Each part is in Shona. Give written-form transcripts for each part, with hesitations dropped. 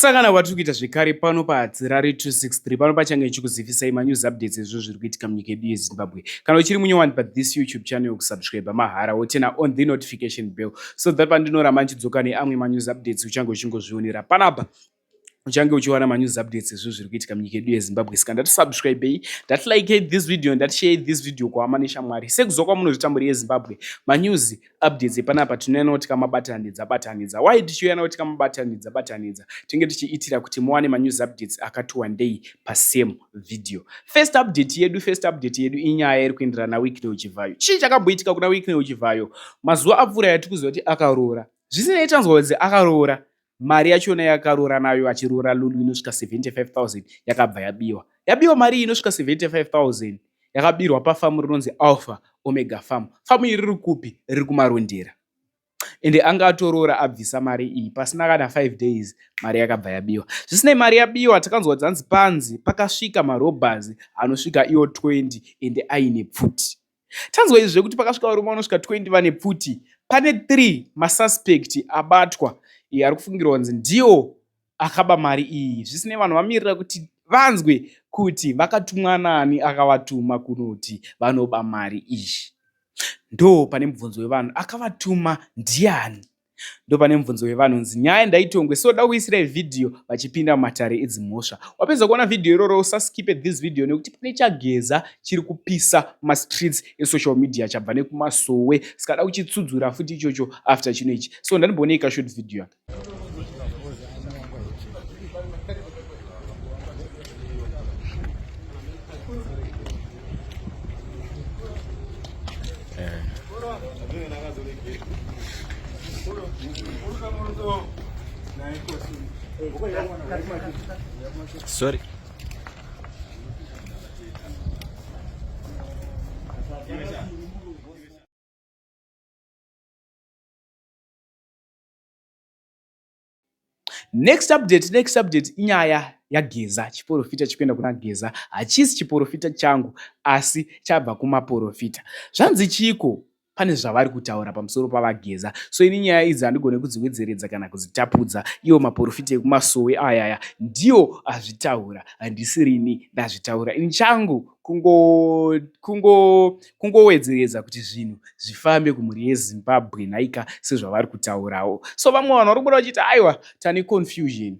Kusangana kwatiri kuita zvekare pano paHadzirare 263 pano pachange ichikuzivisa manews updates ezvo zviri kuitika munyika yedu yeZimbabwe. Kana uchiri munyowani pathis YouTube channel, kusubscribe mahara wotena on the notification bell so that pandinoramba ndichidzoka neamwe manews updates uchange uchingozvionera panapa. Uchange uchiwana manews updates ezvo zviri kuitika munyika yedu yeZimbabwe. Saka ndatisubscribe, ndatilike this video, ndatishare this video kuhama neshamwari. Sekuzoka munozvitamburi yeZimbabwe. Manews updates epanapa tinoona kuti kamabatanidza. Why tichiona kuti kamabatanidza? Tinge tichiitira kuti muwane manews updates akati wandei pasame video. First update yedu inyaya iri kuenderana naWicknell Chivayo. Chii chakaboitika kuna Wicknell Chivayo? Mazuva apfuura yatikuziva kuti akaroora. Zvisinei tanzwa kuti akaroora. Mari yachona yakarora nayo achiroora lulu inosvika 75,000 yakabva yabiwa. Yabiwa mari inosvika 75,000 yakabirwa pafamu rinonzi Alpha Omega Farm. Famu iri riri kupi? Riri kuMarondera. Ende anga atorora abvisa mari iyi pasina kana 5 days mari yakabva yabiwa. Zvisinei mari yabiwa, takanzwa dzanzi panzi pakasvika marobhazi anosvika iwo 20 ende aine pfuti. Tanzwa izvi zvekuti pakasvika varume vanosvika 20 vane pfuti. Pane 3 masuspect abatwa. Ari kufungirwa kunzi ndiwo akaba mari iyi. Zvisinei vanhu vamirira kuti vanzwe kuti vakatumwa nani akavatuma kunoti vanoba mari iyi. Ndo pane mubvunzo wevanhu, akavatuma ndiani? Ndo pane mubvunzo wevanhu unzi nyaya ndaitongwe. So da kuisira video vachipinda mumatare edzimhosva. Wapedza kuona video iroro usaskipe this video nekuti pane chageza chiri kupisa mastreets esocial media chabva nekumasowe. Saka da kuchitsudzura futi ichocho after chino ichi. So ndandimboneka short video yake. Sorry. Next update inyaya yaGeza. Chiporofita chikuenda kuna Geza. Hachisi chiporofita changu asi chabva kumaporofita. Zvanzi chiko? Pane zvavari kutaura pamusoro pavaGeza. So ini nyaya idzi handigone kudziwedzeredza kana kuzitapudza. Iwo maporofita ekumasowe ayaya ndiyo azvitaura, handisirini ndazvitaura. Ini changu kungowedzeredza kuti zvinhu zvifambe kumhuri yeZimbabwe naika sezvavari kutaurawo. So vamwe vanhu vari kubuda vachiti aiwa tane confusion.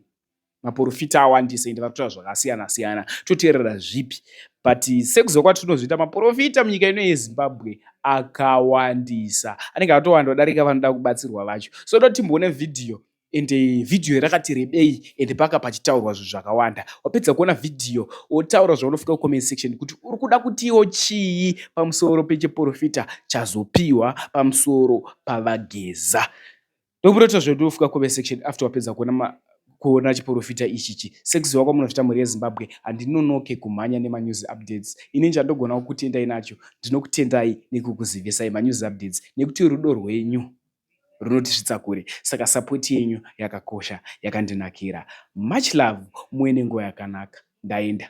Maporofita awandisa ende vari kutaura zvakasiyana-siyana. Toteerera zvipi? But sekuzoka tinozviita maporofita munyika ino yeZimbabwe akawandisa. Anenge atowanda kudarika vanoda kubatsirwa vacho. So totimboone video. Ende video rakati rebei ende paka pachitaurwa zvinhu zvakawanda. Wapedza kuona video wotaura zvaunofika kucomment section kuti uri kuda kutiwo chii pamusoro pechiporofita chazopiwa pamusoro pavaGeza. Ndokurota zvaunofika kucomment section after wapedza kuona chiporofita ichichi. Sekuziva kwamunozvitamburi yeZimbabwe handinonoke kumhanya nemanews updates. Ini ndogona kukutendai nacho. Ndinokutendai nekukuzivisai manews updates nekuti rudo rwenyu runotisvitsa kure. Saka support yenyu yakakosha, yakandinakira. Much love, muwe nenguva yakanaka. Ndaenda.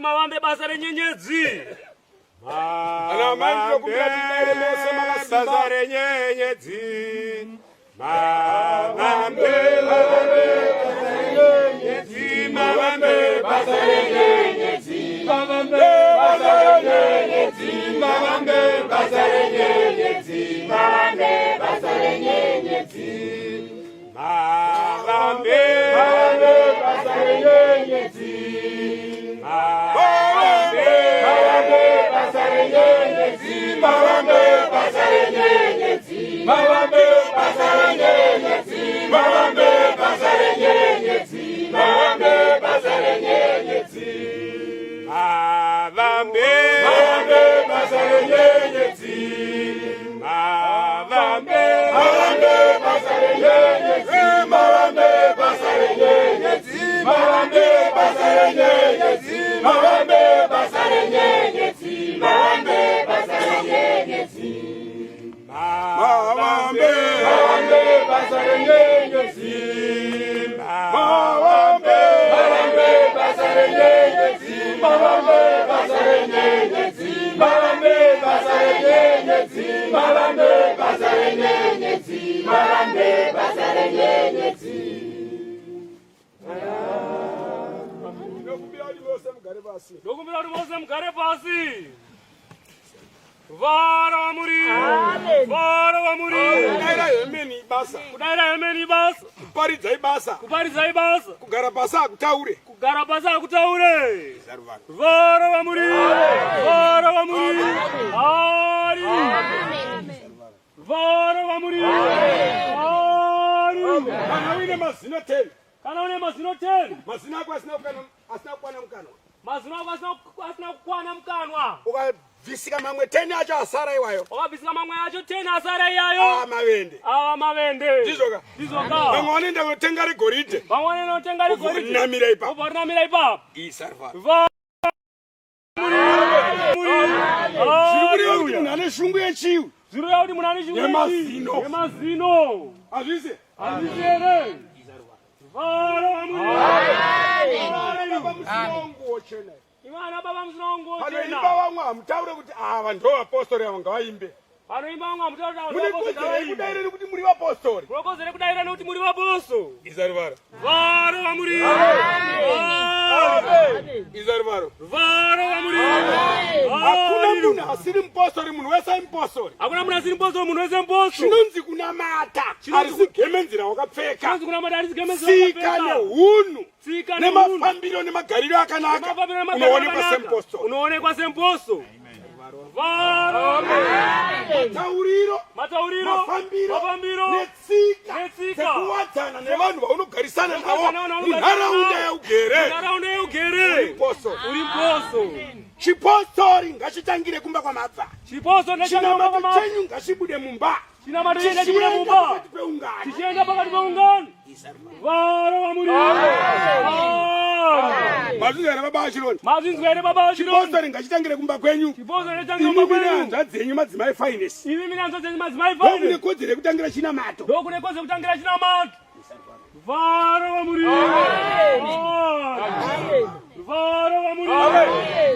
Mavambe basa renyenyedzi. Ana mai ndokumbira tibaire mose makasamba renyenyedzi. Mavambe basa renyenyedzi. Mavambe basa renyenyedzi. Mavambe basa renyenyedzi. Mavambe basa renyenyedzi. Mavambe basa renyenyedzi. Mavambe basa renyenyedzi. Mavambe basa renyenyedzi. Mavambe basa renyenyedzi. Mavambe basa renyenyedzi. Mavambe basa renyenyedzi. Mavambe basa renyenyedzi. Mavambe basa renyenyedzi, mavambe basa renyenyedzi, mavambe basa renyenyedzi. Dokumbira kuti mose mugare pasi. Vara vamuri. Vara vamuri. Kudaira hemeni basa. Kudaira hemeni basa. Kuparidzai basa. Kuparidzai basa. Kugara basa akutaure. Kugara basa akutaure. Vara vamuri. Vara vamuri. Ari. Vara vamuri. Ari. Kana uine mazino 10. Kana une mazino 10. Mazino ako asina kukwana mkanwa. Mazino ako asina kukwana mkanwa. Ukabvisika mamwe 10 acho asara iwayo. Ukabvisika mamwe acho 10 asara iyayo. Mavende. Mavende. Ndizoka. Ndizoka. Vamwe vanoenda kunotenga rigoride. Vamwe vanotenga rigoride. Rinamira ipapo. Rinamira ipapo. Isarva. Zviri kuti munhu ane shungu yechiyu. Zviri kuti munhu ane shungu yemazino. Yemazino. Hazvisi? Hazvisi ere. Vara vamuri. Baba musina wangu wochena. Imana baba musina wangu wochena. Panoimba vamwe hamutaure kuti ava ndo vapostori ava ngavaimbe. Panoimba vamwe hamutaure kuti mune kodzero kudaireni kuti muri vapostori. Mune kodzero kudaireni kuti muri vaposto. Izarivaro. Vara vamuri. Izarivaro. Vara vamuri. Hakuna munhu asiri mupostori, munhu wese mupostori. Hakuna munhu asiri mupostori, munhu wese mupostori. Chinonzi kunamata. Arisi gemenzira wakapfeka. Chinonzi kunamata arisi gemenzira wakapfeka. Tsika nehunhu. Tsika nehunhu. Nemafambiro nemagariro akanaka. Unoonekwa semupostori. Unoonekwa semupostori. Vara. Matauriro. Matauriro. Mafambiro. Netsika. Dzekuwadzana nevanhu vaunogarisana navo munharaunda yaugere. Munharaunda yaugere. Uri mupostori. Uri mupostori. Chipostori ngachitangire kumba kwamabva. Chipostori ngachitangire kumba kwamabva. Chinamato chenyu ngachibude mumba. Chinamato chenyu ngachibude mumba. Chichienda pakati peungano. Vara vamuri. Mazvinzwere baba vachironi. Mazvinzwere baba vachironi. Chipostori ngachitangire kumba kwenyu. Chipostori ngachitangire kumba kwenyu. Imi minanzva dzenyu madzimai finest. Imi minanzva dzenyu madzimai finest. Ndokune kodzero yekutangira chinamato. Ndokune kodzero yekutangira chinamato. Vara vamuri. Vara vamuri.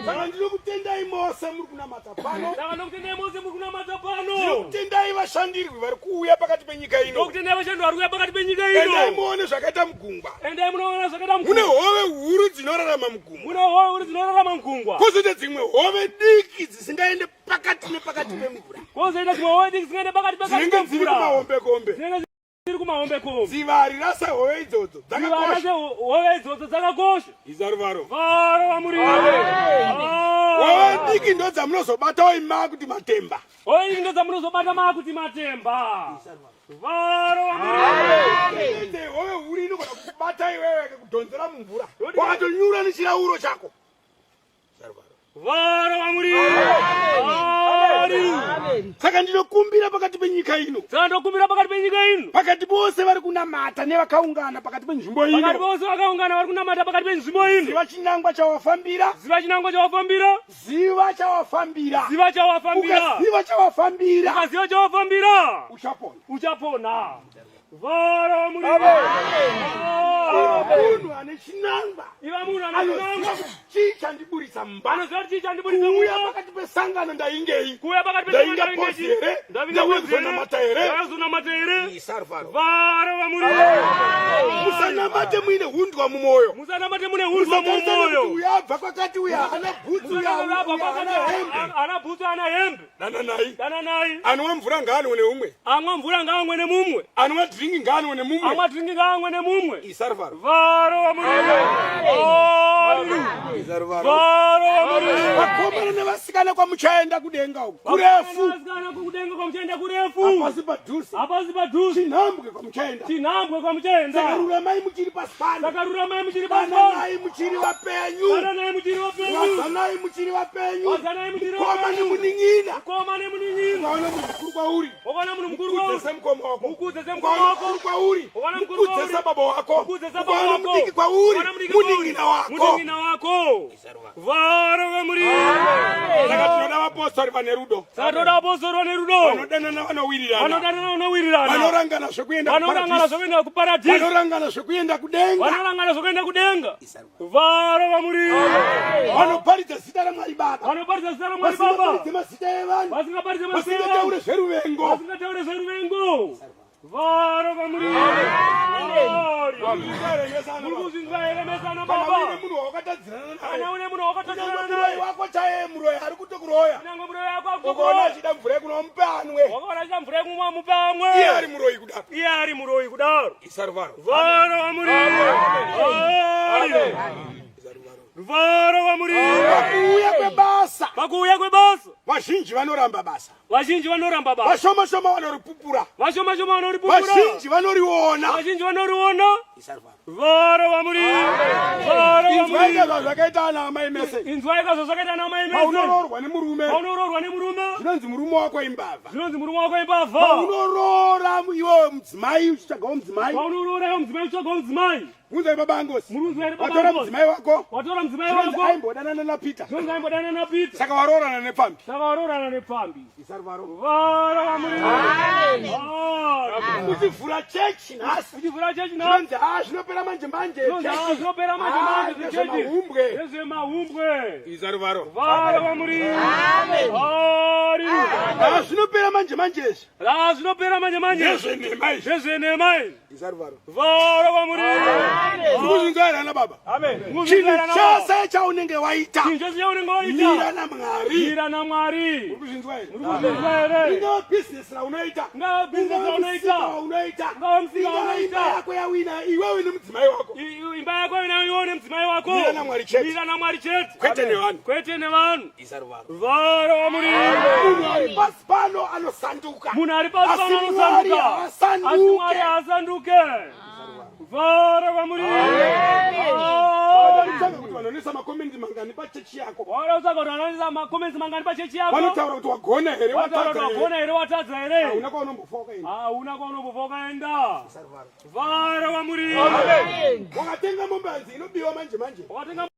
Saka ndinokutendai mose muri kunamata pano. Saka ndinokutendai mose muri kunamata pano. Ndinokutendai vashandirwi vari kuuya pakati penyika ino. Ndinokutendai vashandirwi vari kuuya pakati penyika ino. Endai muone zvakaita mugungwa. Endai munoona zvakaita mugungwa. Mune hove huru dzinorarama mugungwa. Mune hove huru dzinorarama mugungwa. Kwozoita dzimwe hove diki dzisingaende pakati nepakati pemvura. Kwozoita dzimwe hove diki dzisingaende pakati nepakati pemvura. Dziri kumahombekombe. Dziri kumahombekombe. Dzivari rasa hove idzodzo dzakakosha. Dzivari rasa hove idzodzo dzakakosha. Izaruvaro. Vara vamuri. Hove diki ndo dzamunozobatawo ima kuti matemba. Hove diki ndo dzamunozobata makuti matemba. Vara vamuri. Hove huru inogona kubata iwewe kudhonzera mumvura. Wakatonyura nechirauro chako. Vara vamuri. Saka ndinokumbira pakati penyika ino. Saka ndinokumbira pakati penyika ino. Pakati pose vari kunamata nevakaungana pakati penzvimbo ino. Pakati pose vakaungana vari kunamata pakati penzvimbo ino. Ziva chinangwa chawafambira. Ziva chinangwa chawafambira. Ziva chawafambira. Ziva chawafambira. Ukaziva chawafambira. Ukaziva chawafambira. Uchapona. Uchapona. Vara vamuri. Munhu ane chinangwa. Iva munhu ane chinangwa. Chicha ndiburisa mumba. Anoziva kuti chicha ndiburisa mumba. Kuuya pakati pesangano ndaingei. Kuuya pakati pesangano ndaingei. Ndauya kuzonamata here. Ndauya kuzonamata here. Isaruvaro. Vara vamuri. Musanamate muine hundwa mumwoyo. Musanamate muine hundwa mumwoyo. Uyabva kwakati uya hana bhutsu ana bhutsu ana hembe. Dananai. Anwa mvura ngaanwe neumwe. Anwa mvura ngaanwe nemumwe. Anwa dringi ngaanwe nemumwe. Anwa dringi ngaanwe nemumwe. Isaruvaro. Vara vamuri. Isaruvaro. Vara vamuri. Vakomana nevasikana kwamuchaenda kudenga uku. Kurefu. Vasikana kudenga kwamuchaenda kurefu. Apasi padhuze. Apasi padhuze. Chinhambwe kwamuchaenda. Chinhambwe kwamuchaenda. Sakaruramai muchiri pasipani. Sakaruramai muchiri pasipani. Dananai muchiri vapenyu. Dananai muchiri vapenyu. Wazanai muchiri vapenyu. Wazanai muchiri vapenyu. Koma nemuning'ina. Koma nemuning'ina. Ukaona munhu mukuru kwauri. Ukaona munhu mukuru kwauri. Ukudze semukoma wako. Ukudze semukoma wako. Kwauri. Ukaona mukuru kwauri. Ukudze sababa wako. Ukudze sababa wako. Ukaona mudiki kwauri. Muning'ina wako. mwamuna wako varo vamuri saka tinoda vapostori vane rudo satoda apostoli vane rudo vanodanana vanowirirana vanorangana zvekuenda kuparadhisi vanorangana zvekuenda kudenga vanorangana zvekuenda kudenga varo vamuri vanoparidza zita ramwari baba vanoparidza zita ramwari baba vasingaparidze mazita evanhu vasingaparidze mazita vasingataure zveruvengo vasingataure zveruvengo varo vamuri murikuzvinzwairemesana baba munhu wakatadzirana kana naye une munhu wakatadzirana muroyi naye wako chaiye muroyi ari kutokuroya kunyange muroyi wako ukaona akukuroya achida mvura yekunomupe amwe wakaona achida mvura yekumwa mupe amwe iye ari muroyi kudaro iye ari muroyi kudaro isaruvaro varo vamuri varo vamuri pakuuya kwebasa pakuuya kwebasa vazhinji vanoramba basa vazhinji vanoramba basa vashoma-shoma vanoripupura vashoma-shoma vanoripupura vazhinji vanoriona vazhinji vanoriona varo vamuri varo inzwaika vamuri zva zvakaita ana amai mese inzwaika zvazvakaita na mai mese paunororwa nemurume paunororwa nemurume zvinonzi murume wako imbavha zvinonzi murume wako imbavha paunorora iwe mudzimai uchitsvagawo mudzimai paunorora iwe mudzimai uchitsvagawo mudzimai unzai baba angosi murunzwa ere watora mudzimai wako watora mudzimai zvinonzi wako aimbodanana napita zvinonzi aimbodana napita saka waroorana nepfambi saka varorana nepfambi isaruvaro varo vamuri uchivhura chechi nhasi uchivhura chechi zvinonzi zvinopera manje manje zvinopera manje manje nezvemahumbwe nezvemahumbwe isaruvaro varo vamuri zvinopera manje manje izvi zvinopera manje manje nezvenhema izvi nezvenhema izvi isaruvaro varo vamuri zvikuzvinzairana baba chinhu chose chaunenge waita chinhu chose chaunenge mira waita namwari mira namwari urikuzvinzwa here urikuzvinzwa here ingava bhizinesi raunoita ingava bhizinesi raunoita unoita ingava musika imba raunoita yako yawina iwewe nemudzimai wako imba yako iwe nemudzimai wako mira namwari chete mira namwari chete kwete nevanhu kwete nevanhu isaruvaro varo vamuri munhu ari pasi pano anosanduka munhu ari pasi pano Asi Mwari anosanduka haasanduke. asi mwari haasanduke varo vamuri tsvaga kuti vanonesa makomendi mangani pachechi yako wara utsvaga kuti vanoisa makomenzi mangani pachechi yako vanotaura kuti wagona here wataura kuti watadza wagona here here watadza here hauna kwaunombofoka ini hauna kwaunombofa ukaenda varo vamuri wakatenga mombanzi inobiwa manje manje wakatenga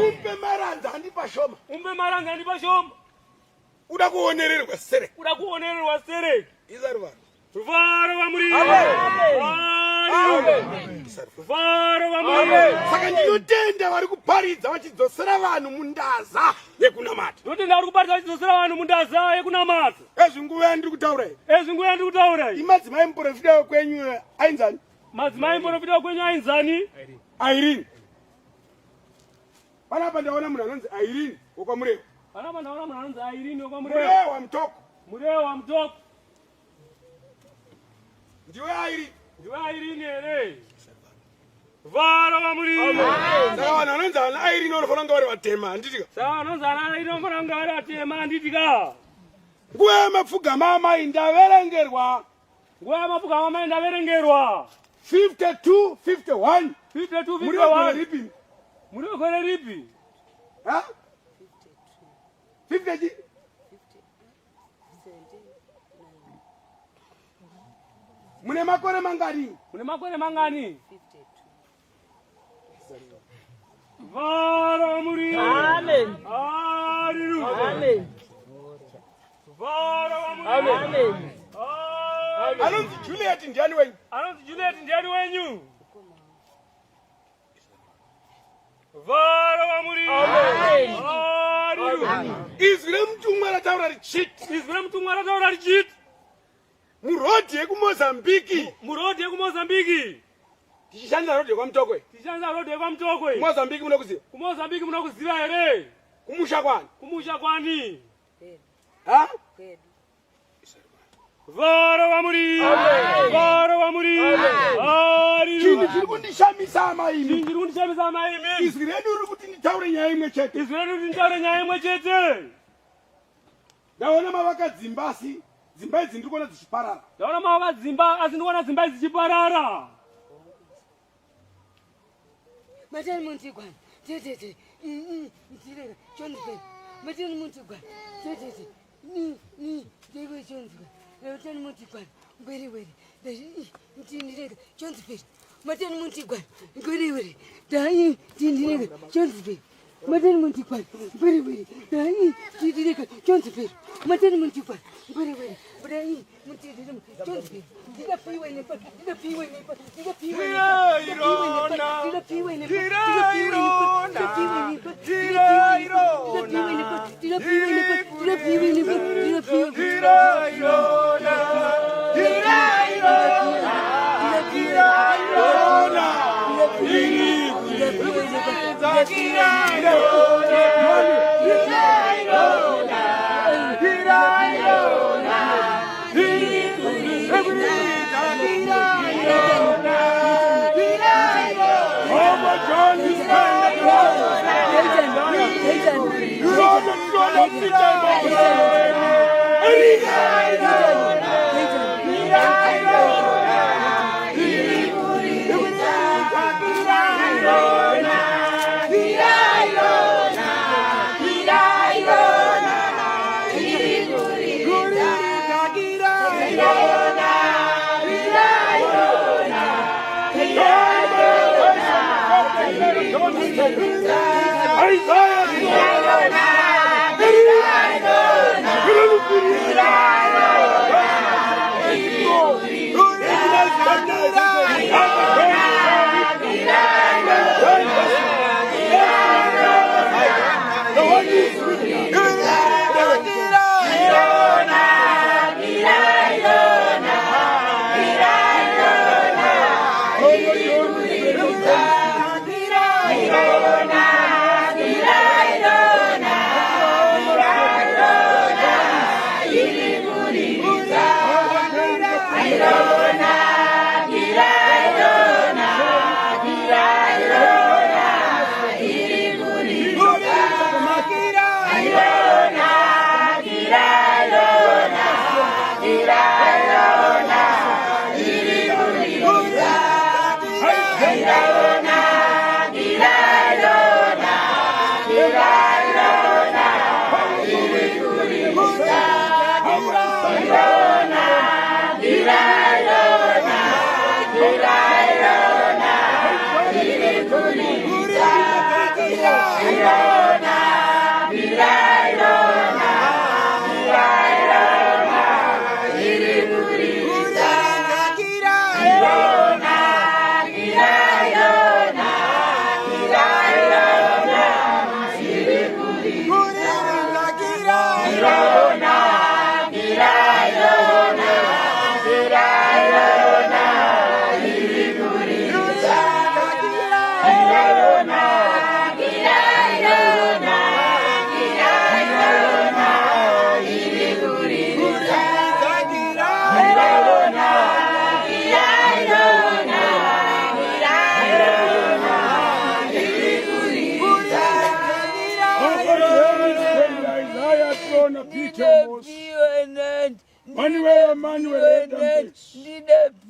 umpe maranza handipashoma umbe maranza handipashoma uda kuonererwa sereki uda kuonererwa sereki isaruvaro varo vamuri varo vamuri saka ndinotenda vari kuparidza vachidzosera vanhu mundaza yekunamata ndotenda vari kuparidza vachidzosera vanhu mundaza yekunamata ezvi nguva yandiri kutaura iyi ezvi nguva yandiri kutaura iyi imadzimai muprofita wekwenyu ainzani madzimai muprofita wekwenyu ainzani airini panapa ndaona munhu anonzi airini wokwamurehwa panapa ndaona munhu anonzi airini wokwamurehwa murehwa mutoko murehwa mutoko ndiwe airini ndiwe airini here varo vamuri saka vanhu anonzi ana airini vanofanira kunge vari vatema handitika saka vanonzi ana airini vanofanira kunge vari vatema handitika nguva yemapfugama amai ndaverengerwa nguva yamapfugama amai ndaverengerwa 52 51 52 muri wegore ripi muri wegore ripi 50 mune makore mangani mune makore mangani varo vamuri Amen. haleluya Amen. varo vamuri Amen. anonzi juliet ndiani wenyu anonzi juliet ndiani wenyu varo vamuri haleluya izwi remutumwa rataura richiti izwi remutumwa rataura richiti murodhi yekumozambiki murodhi yekumozambiki tichishandisa rodhi yekwamutokwe tichishandisa rodhi yekwamutokwe kumozambiki munokuziva kumozambiki munokuziva here kumusha kwani kumusha kwani Varo vamuri, varo vamuri, chinhu chiri kundishamisa amaimi chiri kundishamisa maimi. izwi redu riri kuti nditaure nyaya imwe chete Izwi redu kuti nditaure nyaya imwe chete. ndaona mavaka dzimba asi dzimba idzi ndiri kuona dzichiparara Ndaona mavaka dzimba asi ndikuona dzimba idzi dzichiparara. Matani munti kwani.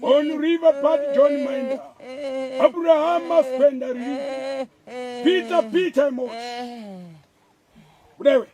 On river part John Minder. Abraham must spend a river. Peter Mos. Whatever.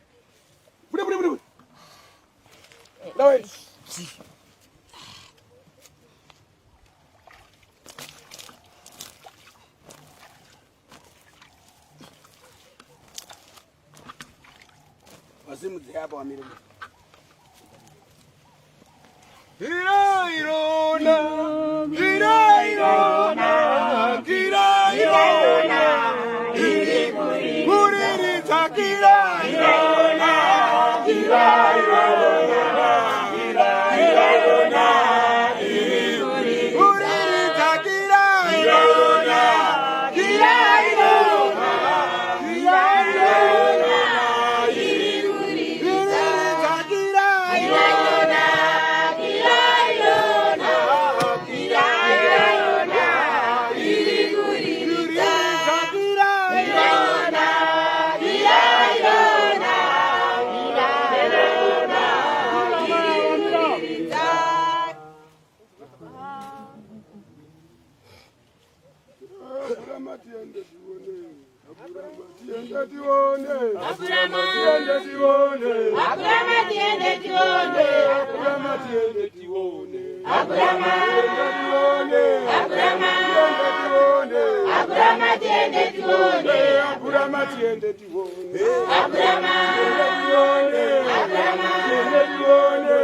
tione. Abraham Tiende tione. Abraham tiende tione. Abraham tiende tione. Abraham Tiende tione. Abraham Abraham tiende tione. Abraham tiende tione. Abraham tiende tione. Abraham Tiende tione. Abraham tiende tione.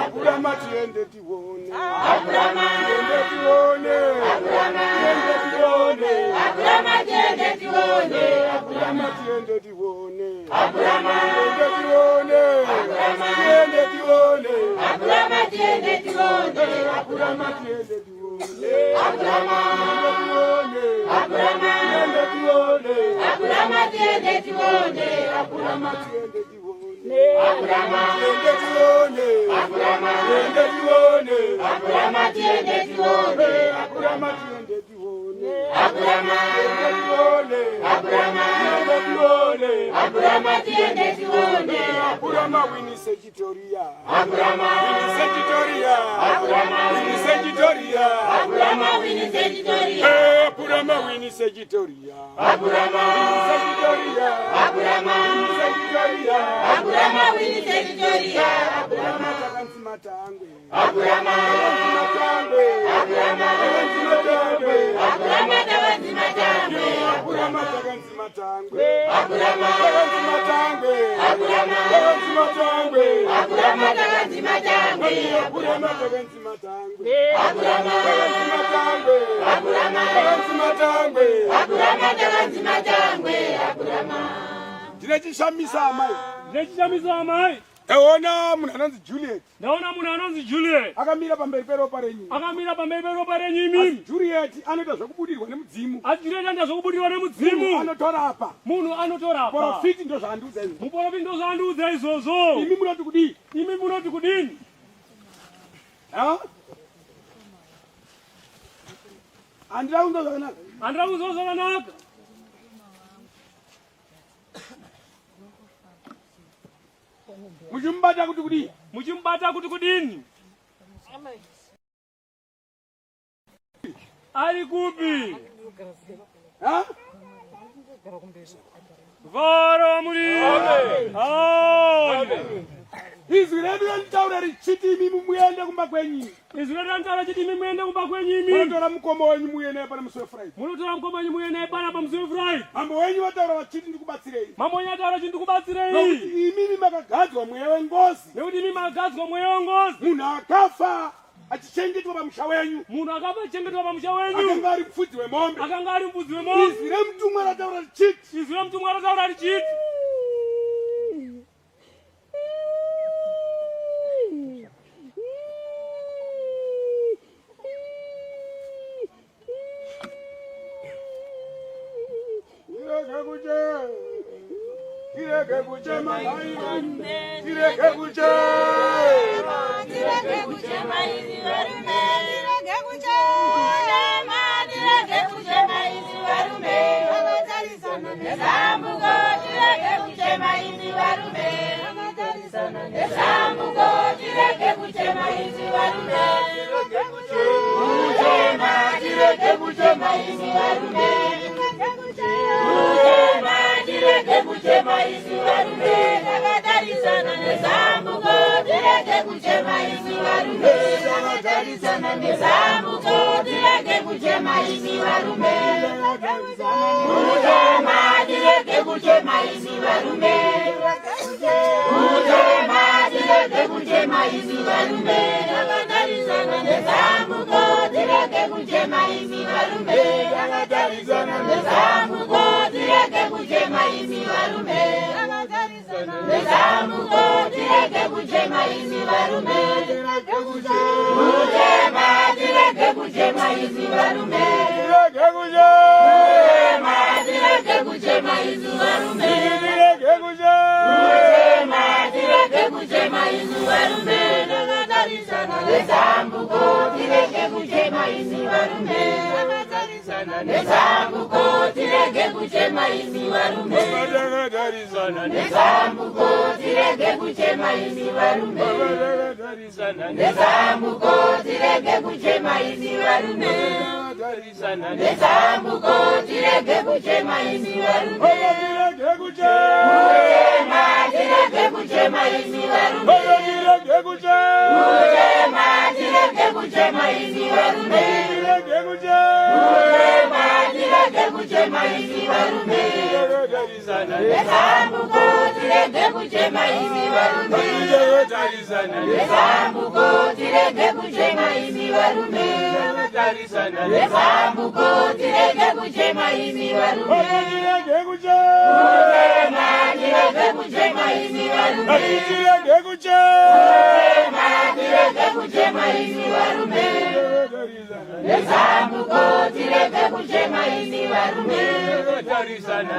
Abraham tiende tione. Abraham Tiende tione. Abraham Tiende tione. Abraham tiende tione. Abraham tiende tione. Abraham Tiende tione. Tiende tione. Abraham tiende tione. Abraham tiende tione. Abraham Abraham tiende tione. Abraham tiende tione. Abraham tiende tione. Abraham Tiende tione. Abraham Tiende tione. Abraham tiende tione. Abraham tiende tione. Abraham Tiende tione. Abraham Tiende tione. Abraham tiende tione. Abraham winise Victoria. Abraham Winise Victoria. Abraham Winise Victoria. Abraham winise Victoria. Abraham winise Victoria. Abraham Winise Victoria. Abraham Winise Victoria. Abraham winise Victoria. Abraham takanzima tangwe. Abraham Takanzima tangwe. Abraham Takanzima tangwe. Abraham takanzima tangwe. Abraham takanzima tangwe. Abraham Takanzima tangwe. Abraham Takanzima tangwe. Abraham takanzima tangwe. Abraham takanzima tangwe. Abraham Takanzima tangwe. Abraham Takanzima tangwe. Abraham takanzima tangwe. Abraham Ndine chishamisa amai. Ndechitamiza amai. Eona munhu anonzi Juliet Ndaona munhu anonzi Juliet akamira pamberi peropa renyu. akamira pamberi peropa renyu Asi imimi. Juliet anoita zvokubudirwa nemudzimu. Asi Juliet anoita zvokubudirwa Munhu nemudzimu. anotorapa. Munhu anotorapa. Profiti ndo zvaandiudza izvo. Muprofiti ndo zvandiudza izvozvo. Imi munoti kudii? Imi munoti kudini? Ha? Handina kunzwa zvakanaka. Handina kunzwa zvakanaka. Muchimubata kuti kudii? Muchimubata kuti kudini? Ari kupi? Ha? Varo muri. Amen. Izwi redu ranitaura richiti imi muende kumba kwenyu. Izwi redu ranitaura chiti imi muende kumba kwenyu imi. Munotora mukoma wenyu muye naye pana musi weFriday. Munotora mukoma wenyu muye naye pana pamusi weFriday. Mambo wenyu vataura vachiti ndikubatsirei. Mambo wenyu ataura chiti ndikubatsirei. Nokuti imimi makagadzwa mweya wengozi. Nekuti imi makagadzwa mweya wengozi. Munhu akafa achichengetwa pamusha wenyu. Munhu akachengetwa pamusha wenyu. Akanga ari mufudzi wemombe. Akanga ari mufudzi wemombe. Izwi remutumwa rataura richiti. Izwi remutumwa rataura richiti. Tireke kuchema hai varume. Tireke kuchema. Tireke kuchema izi varume. Tireke kuchema. Tireke kuchema izi varume. Vakatarisana nezambuko. Tireke kuchema izi varume. Vakatarisana nezambuko. Tireke kuchema izi varume. Tireke kuchema. Tireke kuchema izi varume. Tireke kuchema izi varume. Vakatarisana nezambuko. Tireke kuchema izi varume. Vakatarisana nezambuko. Tireke kuchema izi varume. Kuchema. Tireke kuchema izi varume. Kuchema. Tireke kuchema izi varume. Vakatarisana nezambuko. Tireke kuchema izi varume. Vakatarisana nezambuko. Tireke kuchema izi varume. Nezambuko. Tireke kuchema izi varume. Kuchema. Tireke kuchema izi varume. Tireke kuchema. Tireke kuchema izi varume. Tireke kuchema. Tireke kuchema izi varume. Vakatarisana nezambuko. Tireke kuchema izi varume. Vakatarisana nezambuko. Tireke kuchema izi varume. Nezambuko. Tireke kuchema izi varume. Nezambuko. Tireke kuchema izi varume. nezambuko tirege kuchema imi varume tirege kuchema tirege kuchema imi varume tirege kuchema tirege kuchema imi varume tirege kuchema tirege kuchema imi varume nezambuko tirege kuchema imi varume nezambuko tirege kuchema imi varume nezambuko tirege kuchema imi varume tirege kuchema tirege kuchema imi varume tirege kuchema tirege kuchema imi varume nezambuko tirege kuchema imi varume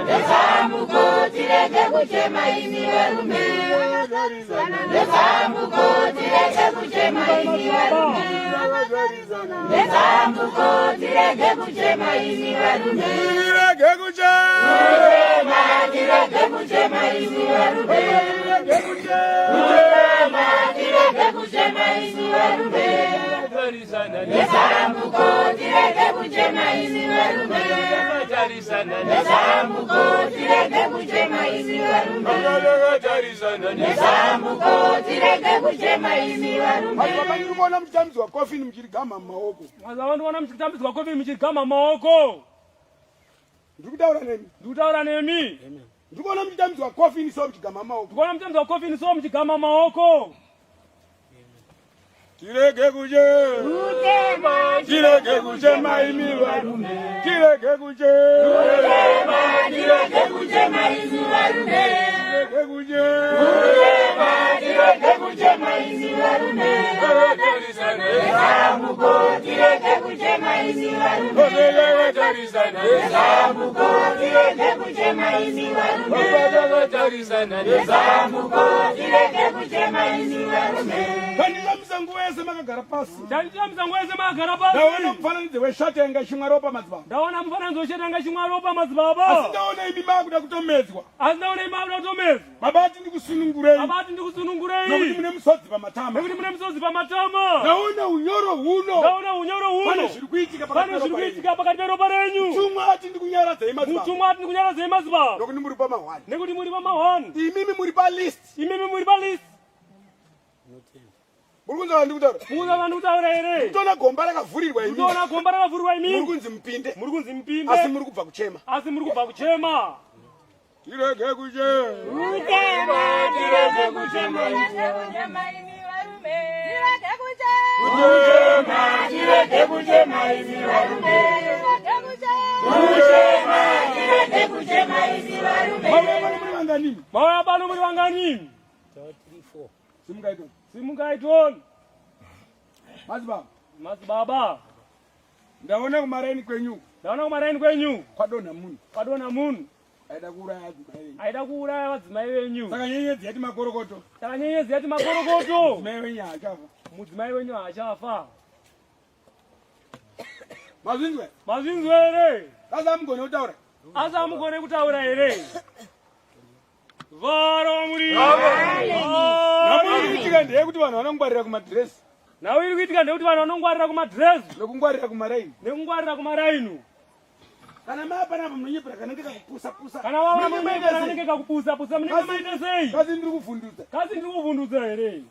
nezambuko tirege kuchema imi varume nezambuko tirege kuchema imi varume nezambuko tirege kuchema imi varume tirege kuchema tirege kuchema imi varume tirege kuchema tirege kuchema imi varume nezambuko tirege kuchema imi varume nezambuko tirege kuchema imi varume nezambuko tirege kuchema imi varume baba ndiri kuona muchitambidzwa wa coffin muchirigama mumaoko Ndikuona muchitambidzwa kofi muchirigama maoko. ndiri kutaura nemi Ndikutaura nemi. ndiri kuona muchitambidzwa wa coffin so muchigama mumaoko Ndikuona muchitambidzwa kofi so muchigama maoko. tirege kuchema tirege kuchema imi varume tirege kuchema tirege kuchema imi varume tirege kuchema tirege kuchema imi varume nezambuko tirege kuchema imi varume nezambuko tirege kuchema imi varume nezambuko tirege kuchema imi varume kanditamisa nguva yese makagara pasi Ndikutambidzwa nguva yese makagara pasi. ndaona mufananidzo weshati yanga shimwa ropa madzibaba Ndaona mufananidzo weshati yanga shimwa ropa asi madzibaba. ndaona imi makuda kutomedzwa Asi ndaona imi makuda kutomedzwa. baba ati ndikusunungurei Abati ndikusunungurei. nokuti mune musodzi pamatama Nekuti mune misodzi pamatama. ndaona unyoro huno Ndaona unyoro pane huno. zviri kuitika Pane zviri kuitika pakati peropa renyu. tumwa ati ndikunyaradza imadzibaba Mutumwa ati ndikunyaradza madzibaba. nokuti muri pamahwani Nekuti muri pamahwani. imimi muri palist Imimi muri palist. muri kunzwa vandikutaura Mukuza vanhu kutaura here. toona gomba rakavhurirwa imi Kutoona gomba rakavhurirwa muri imi. kunzi mupinde Muri kunzi asi mpinde. muri kubva kuchema Asi muri kubva kuchema. tirege kuchema tirege kuchema imi varume tirege kuchema imi varume tirege kuchema imi varume mavana muri vanganini Mauya pano muri vangani. simungaitoni Simungaitoni. madzibaba Madzibaba. ndaona kumaraini kwenyu Ndaona kumaraini kwenyu. kwadonha munhu Kwadonha munhu. aida kuuraya adzimai venyu Aida kuuraya vadzimai venyu. saka nyenyedzi yati makorokoto Saka nyenyedzi yati makorokoto. dzimai venyu haachafa Mudzimai wenyu haachafa. mazvinzwa Mazvinzwa here. asi amugone kutaura Asi hamugone kutaura here. Varo muri. nhamo iri kuitika ndeyekuti vanhu vanongwarira kumadhiresi Nhau iri kuitika ndekuti vanhu vanongwarira kumadhirezi nokungwarira kumaraini nekungwarira kumarainu. kana maapanapa munonyepera kanenge kakupusapusa Kana vava munyepera kanenge kakupusa-pusa munenge maita sei? kasi ndiri kuvhundutsa Kasi ndiri kuvhundutsa here.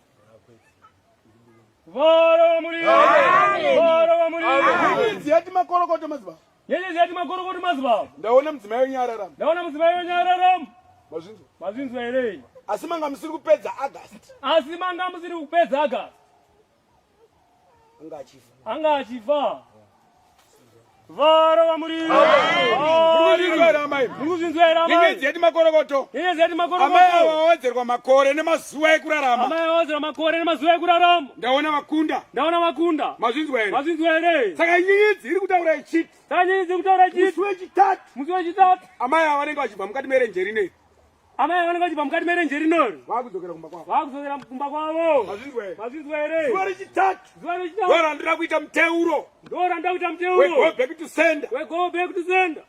Varo muri. Varo muri. nyenyedzi yati makorokoto madzibaba Nyenyedzi yati makorokoto madzibaba. ndaona mudzimai wenyu ararama Ndaona mudzimai wenyu ararama. mazvinzwa Mazvinzwa here. asi manga musiri kupedza agasti Asi manga musiri kupedza Agasti. anga achifa Anga achifa. Varo vamuri. murikuzvinzwa here amai Murikuzvinzwa here amai. nyenyedzi yati makorokoto Nyenyedzi yati makorokoto. amai ava vawedzerwa makore nemazuva ekurarama Amai vawedzerwa makore nemazuva ekurarama. ndaona vakunda Ndaona vakunda. mazvinzwa here Mazvinzwa here. saka nyenyedzi iri kutaura ichiti Saka nyenyedzi iri kutaura ichiti. musi wechitatu Musi wechitatu. amai ava vanenge vachibva mukati merenje rineri Amai vanenge vachibva mukati merenje rinori. vakudzokera kumba kwavo Vakudzokera kumba kwavo. mazvinzwa here Mazvinzwa here. zuva rechitatu Zuva ndo rechitatu. randira kuita muteuro Ndoranda kuita muteuro. wego back to sender We go back to sender.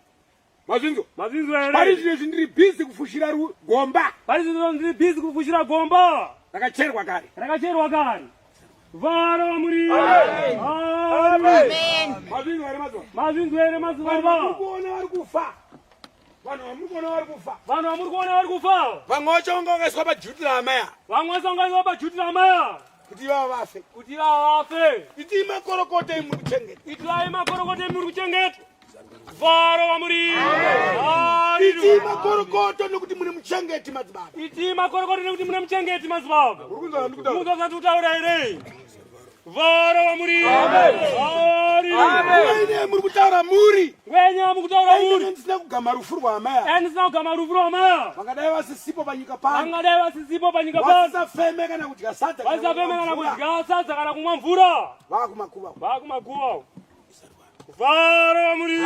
mazvinzwa Mazvinzwa pari here. zvino zvindiri bhizi kufushira gomba Pari zvino ndiri busy kufushira gomba. rakacherwa kare Rakacherwa kare. vhara vamuri Mazvinzwa ere mazuva? mazinzwa ere madzibaba Muri kuona vari kufa. Vanhu vamuri kuona vari kufa. vanhu vamuri kuona vari kufa Vamwe vacho vanga vakaiswa pajutira ya vamwe vasanganiswa pajutira maya kuti ivava vafe. kuti vafe Iti makorokote muri kuchengeta. itirai makorokoto emuri kuchengeta vhara vamuri Iti makorokoto nokuti mune muchengeti madzibaba. iti makorokoto nekuti mune muchengeti madzibaba Muri kunzwa zvandiri kutaura? muzosati kutaura here vhara vamuri Ine muri kutaura muri. ngwenya mukutaura muri Ndisina kugama rufu rwamaya. endisina kugama rufu rwamaya Vangadai vasisipo panyika pano. vangadai vasisipo panyika pasi Vasisafeme kana kudya sadza. vasisafeme kana kudya sadza kana kumwa mvura Vakumakuva. vakumaguva vhara vamuri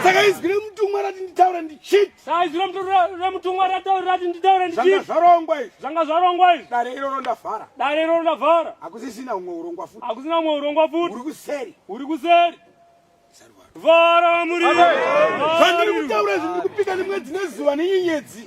Saka izwi remutumwa rati nditaura ndichiti. saizvi remutumwa rataurira kuti nditaure Zvanga ndichiti zvarongwa izvi. zvanga zvarongwa izvi Dare iroro ndavhara. dare iroro ndavhara Hakusisina umwe urongwa futi. hakusina umwe urongwa futi Uri kuseri. uri kuseri vhara vamuri Zvandiri kutaura izvi ndikupika nemwedzi nezuva nenyenyedzi.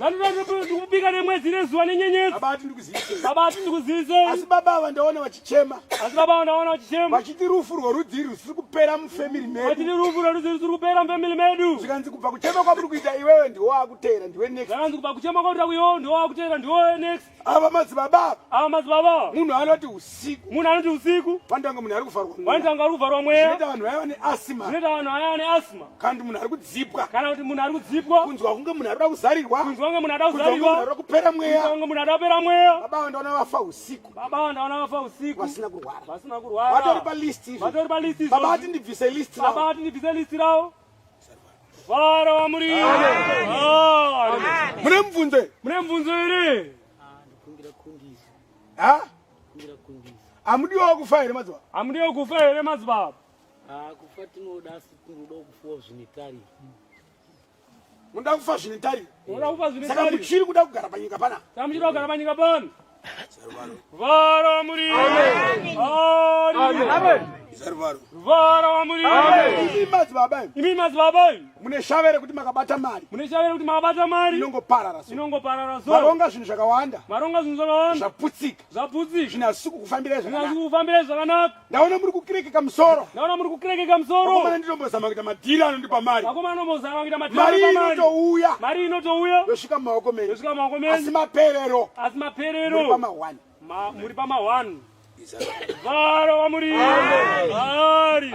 ndikupika nemwedzi nezuva nenyenyedzi Baba ati ndikuzivisei. baba ati ndikuzivisei Asi baba ava ndaona vachichema. asi baba ndaona vachichema Vachiti rufu rworudzi rusiri kupera mufemiri medu. vachiti rufu rwerudzi rusiri kupera mufemili medu Zvikanzi kubva kuchema kwamuri kuita iwewe ndiwo akutera ndiwe next. zvakanzi kubva kuchema kwakuita kuiwo ndiwo wakutera ndiwo next Ava madzibaba. ava madzibaba Munhu anoti usiku. munhu anoti usiku Pandanga munhu ari kuvharwa mweya. vanotanga ruvharwa mweya Zvinoita vanhu vaiva neasima. zvinoita vanhu aya neasma Kandi munhu ari kudzipwa. kana kuti munhu ari kudzipwa Kunzwa kunge munhu ari kuda kuzarirwa. kunzwa kunge munhu ada Kunzwa kunge munhu ari kuzariwa kuda kupera kunzwa mweya. kunge munhu ada kupera mweya Baba ava ndaona vafa usiku. baba vandaona vafa usiku Vasina kurwara. vasina Vatori kurwara palisti izvo. vatori palisti Baba ati ndibvise listi baba ravo. ati ndibvise listi ravo vhara vamuri Mune mubvunzo here? mune mubvunzo here Ha? Hamudiwawo kufa here mazuva? hamudiwe kufa here madzibaba kufa tinoda asi tinoda kufuwa zvinetari Munoda kufa zvine tariro. unoda kufa zvine Saka tariro muchiri kuda kugara panyika pana. saka muchida kugara panyika pano vhara vamuri vhara vamuri Imi madzibaba imi. imi madzibaba Mune shavere kuti makabata mari. mune shavere kuti makabata mari Inongoparara so. inongoparara so Maronga zvinhu zvakawanda. maronga zvinhu zvakawanda Zvaputsika. zvaputsika Zvinhu hazvisi kukufambirai zvinasi zvakanaka. kufambirai zvakanaka Ndaona muri kukirekeka musoro. ndaona muri kukirekeka musoro Vakomana ndinombozama kuita madhiri anondipa mari. vakomana nombozama kuita Mari madhiri inotouya. mari inotouya Yosvika mumaoko menyu. yosvika mumaoko Asi menyu maperero. asi Muri maperero pama1. muri pama1 vhara vamuri hari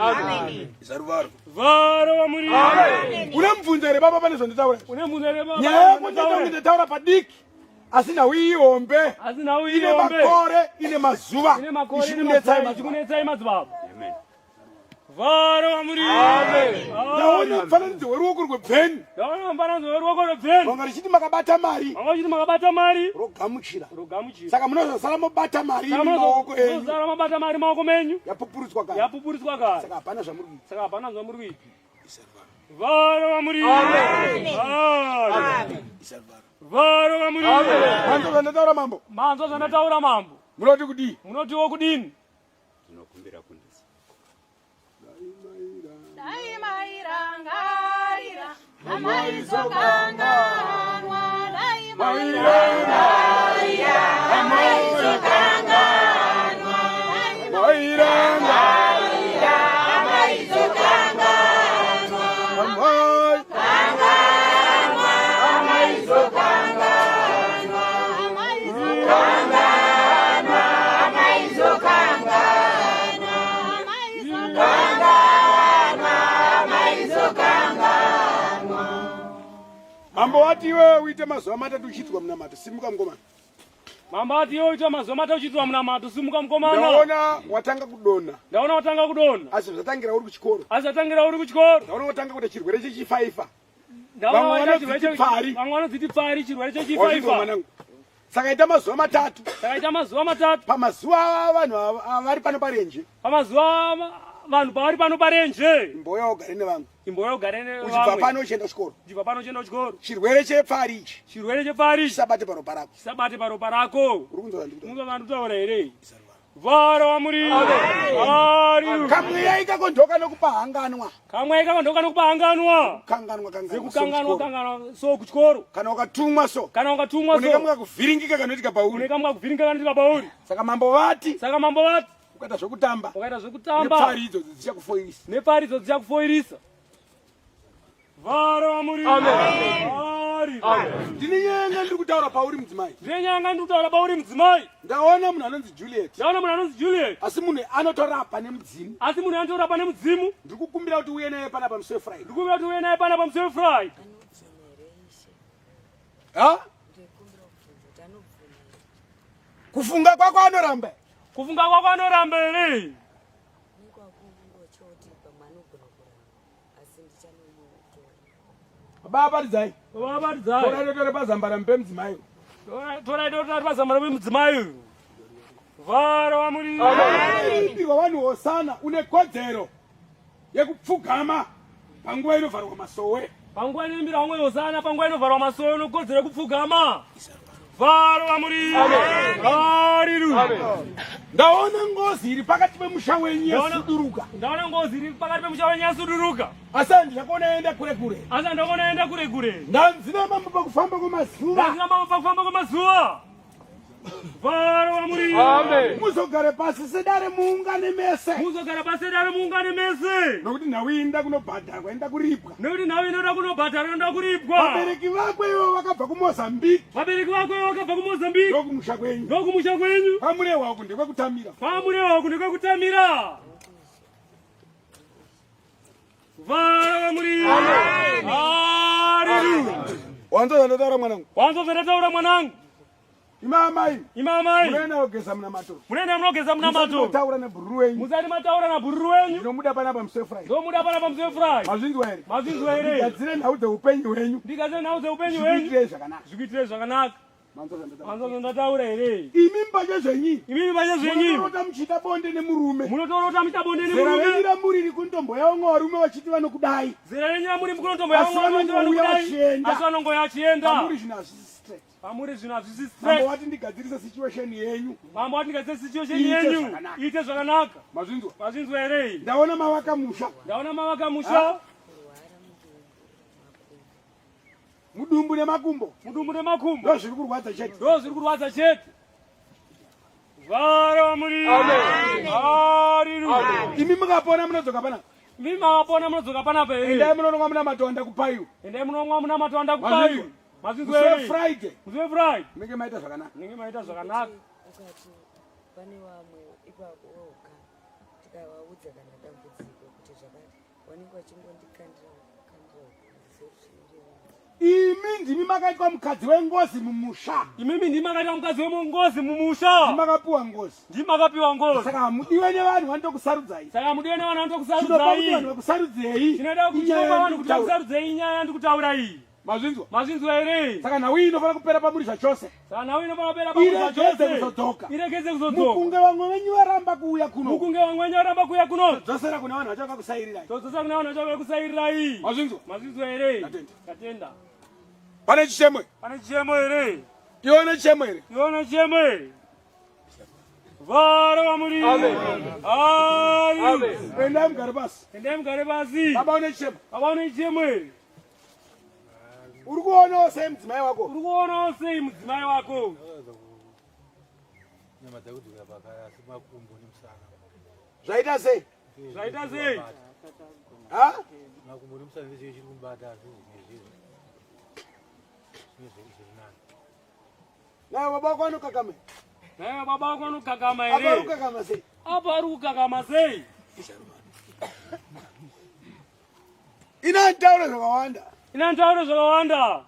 vhara vamuri Une mubvunzo here baba pane zvanditaura? une mubvunzo here Nyaya yekuti ndataura padiki. Asi nhau ihombe. asi nhau Ine iombe makore, ine mazuva. ine makore Ichikunetsai mazuva. ichikunetsai madzibaba vhara vamuri Ndaona mufananidzo weruoko rwebveni. ndaona mufananidzo weruoko rwebveni Vanga richiti makabata mari. vanga uchiti makabata mari Rogamuchira. rogamuchira Saka munozosara mobata mari iri mumaoko enyu. munozara mabata mari maoko menyu Yapupurutswa kare. yapupuriswa kare Saka hapana zvamuri kuita. saka hapana zvamuri kuita vhara vamuri vhara vamuri Manzwa zvandataura mambo. manzwa zvandataura mambo Munoti kudii? munotiwo kudini daima irangarira amaizokanganwa daima irangarira amaizokanganwa Mairanga. amaizokanganwa Amai. amaizokanganwa amaizokanganwa amaizokanganwa amaizokanganwa Mambo wati iwe uite mazuva matatu uchiitwa munamato. Simuka mukomana. mambo ati iwo uita mazuva matatu uchiitwa munamato simuka mukomana Ndaona watanga kudonha. ndaona watanga kudonha Asi zvatangira uri kuchikoro. asi atangira uri kuchikoro Ndaona watanga kuita chirwere chechifaifa. ndaona Vamwe waita vanodziti chirwere pfari. vamwe vanodziti pfari chirwere Wazvizwa chechifaifa mwanangu. Saka ita mazuva matatu. takaita mazuva matatu Pamazuva vanhu vari pano parenje. pamazuva vanhu pavari pano parenje Mboya ugare nevamwe. imbouya ugare Uchibva nevamwe pano uchienda kuchikoro. uchibva pano uchienda kuchikoro Chirwere chepfari ichi chirwere chepfari chisabate paropa rako. chisabate paropa rako Uri kunzwa zvandikuti? munozva ndikutaura here Vara wa Muriro. Hallelujah. Kamweya ikakondoka nokupahanganwa. Kamweya ikakondoka nokupahanganwa. Kanganwa. So kuchikoro. Kana ukatumwa so. Unekamwa kuvhiringika kanoitika pauri. Saka mambo vati. Ukaita zvokutamba. Nepfari idzo dzichakufoirisa. Vara wa Muriro. Ndine nyanga ndiri kutaura pauri mudzimai. Ndaona munhu anonzi Juliet. Asi munhu anotorapa nemudzimu. Ndiri kukumbira kuti uye naye pana pamusi weFriday. Ha? Kufunga kwako anoramba. Ere. Baba dzai. Tora pazambara mpemdzimai. Vara wa Muriro. Ipiwa vanhu hosana une kodzero yekupfugama panguva inovharwa masowe. Panguva inoimbira vamwe hosana, panguva inovharwa masowe unokodzera yekupfugama. Vara wa Muriro. Hallelujah. Ndaona ngozi iri pakati pemusha wenyu yasuduruka. Asi handisakona enda kure kure. Ndanzina mambo pakufamba kwemazuva. Vara wa Muriro. Muzogare pasi sedare muungane mese. Nokuti nhau inda kunobhadharwa enda kuripwa. Vabereki vako ivo vakabva kuMozambique. Ndokumusha kwenyu. Pamure wako ndekwekutamira. Vara wa Muriro. Hallelujah. Wanzo ndataura mwanangu. Imamai. Munaenda kugeza munamatoro. Mutaura nebhururu wenyu. Ndinomuda pana pamusi weFriday. Mazvinzwa here. Ndigadzire nhau dzeupenyu hwenyu. Zvikuitire zvakanaka. Manzo ndataura here. Imi mbanje zvenyi. Munotorota muchita bonde nemurume. Zera renyu ramuri kundombo yawo varume vachiti vanokudai. Asi vanongoyachienda. Mamuri zvino hazvisi straight. Mambo wati ndigadzirise situation yenyu. Iite zvakanaka. Mazvinzwa here. Ndaona mavaka musha. Mudumbu nemakumbo. Ndo zviri kurwadza chete. Vara wa Muriro. Hallelujah. Imi mukapona munodzoka panapa here. Endai munonwa muna matonda kupaiwa. Mazvinzwa here. Friday. Munenge maita zvakanaka. Pane vamwe ipapo voga tikavaudza kana dambudziko kuti zvakati vanenge vachingondikandira. Imi ndimi makaitwa mukadzi wengozi mumusha. Ndimakapiwa ngozi. Saka hamudiwe nevanhu vanotokusarudzai. Inyaya yandikutaura iyi. Mazvinzwa here. Saka nhau iyi inofana kupera pamuri zvachose. Iregeze kuzodzoka. Mukunge vamwe venyu varamba kuuya kuno. Todzosera kuna vanhu vachakakusairirai. Mazvinzwa here. Tatenda. Pane chichemo here. Ione chichemo here. Vara wa Muriro. Hallelujah. Endai mugare pasi. Baba une chichemo here. Uri kuonawo sei mudzimai wako? Zvaita sei? Ha? Naye baba wako anokakama here. Apa ari kukakama sei? Ina ntauro zvakawanda.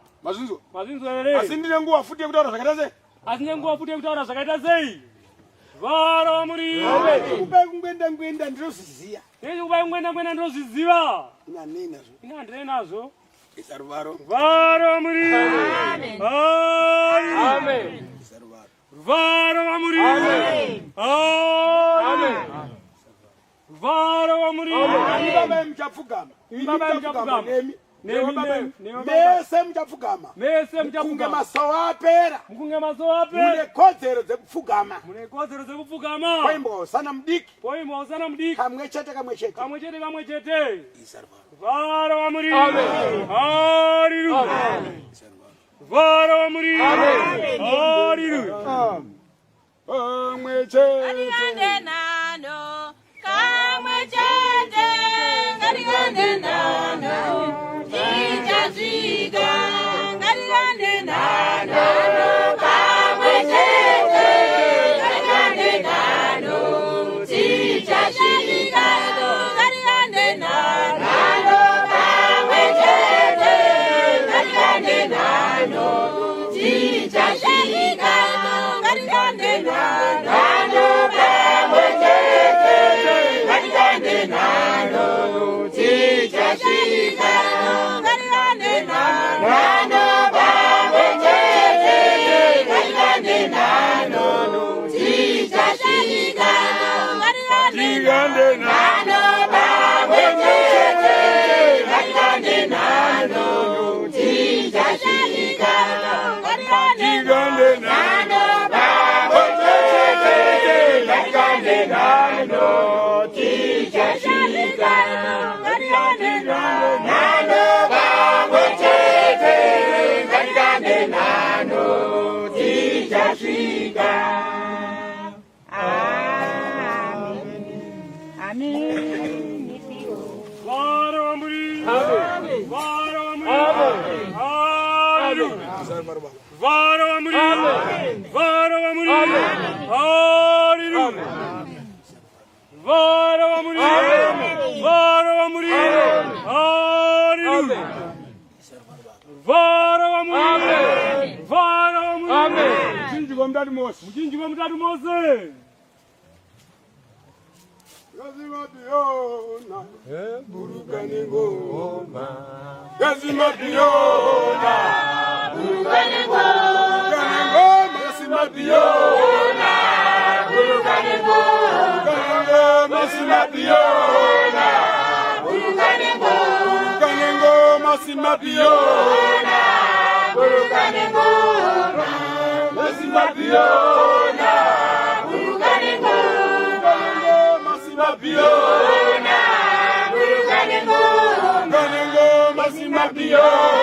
Mazvinzwa here. Asi ndine nguva futi yekutaura zvakaita sei? Vara wa Muriro. Kubai kungwenda ndinozviziva. Ina handinei nazvo. Isaruvaro. Vara wa Muriro. Amen. Vara wa Muriro. Baba muchapfugama. mese muchapfugama kunge masowa apera mune kodzero dzekupfugama poimbo sana mudiki kamwe chete vara vamuri haleluya vara vamuri haleluya kamwe chete Ngatiende nano, kamwe chete, ngatiende nano, tichasvika, ngatiende nano, kamwe chete, ngatiende nano, tichasvika, ngatiende nano, kamwe chete, ngatiende nano, tichasvika, ngatiende nano. Mujinji wa mtatu Mose. Lazima piona burukani ngoma. Lazima piona burukani ngoma. Lazima piona burukani ngoma. Lazima piona burukani ngoma. Lazima piona burukani ngoma. Lazima piona burukani ngoma. Lazima piona burukani ngoma. Lazima piona